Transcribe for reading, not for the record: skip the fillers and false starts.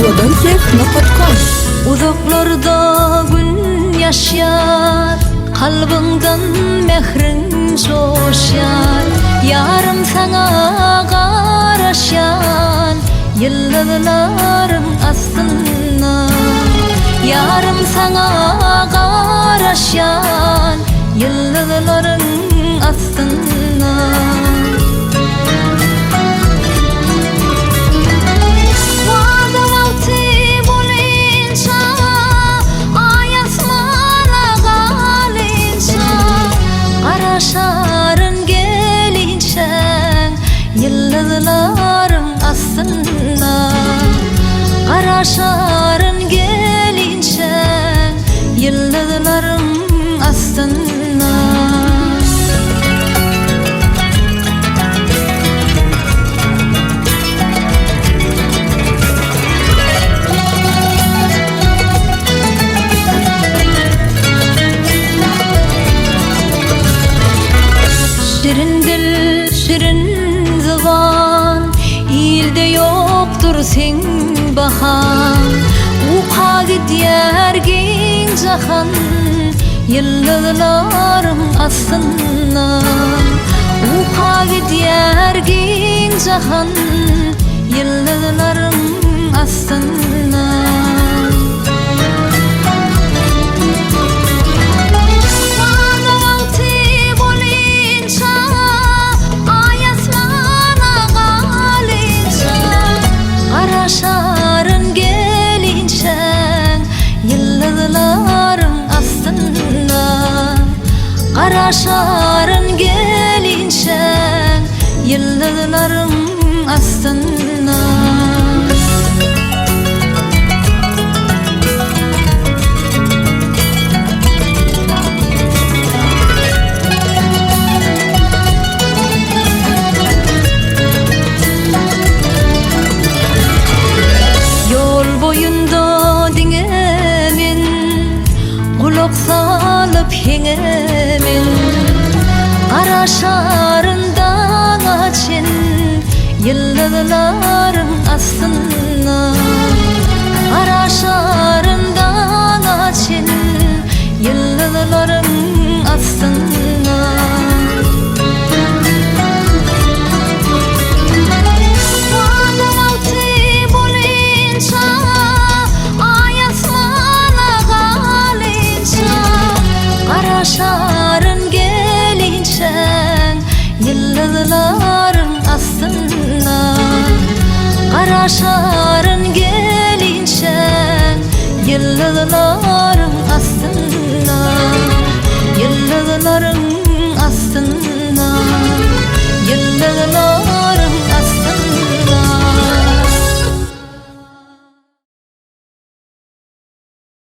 www.radiodonkev.com. Uzaklarda gün yaşar, kalbingden mehrin coşar. Yarım sana karaşan, yıllarım aslında. Yarım sana karaşan, yıllarım aslında. Karaşarın gelince yıllarım aslında. Karaşarın gelince yıllarım aslında. Şirin dil, şirin zıvan, ilde yoktur sen bahan. Uqa gidiyergin cahan, yıllarım aslında. Uqa gidiyergin cahan, yıllarım aslında. Karaşarın gelince yıllarım aslında. Karaşarın gelince yıllarım aslında. Boyunda dingemin, kulak salıp hengemin. Karaşarından açın yıllarım aslında. Karaşarından açın yıllarım aslında. Karaşarın gelince yıllarım aslında. Karaşarın gelince yıllarım aslında.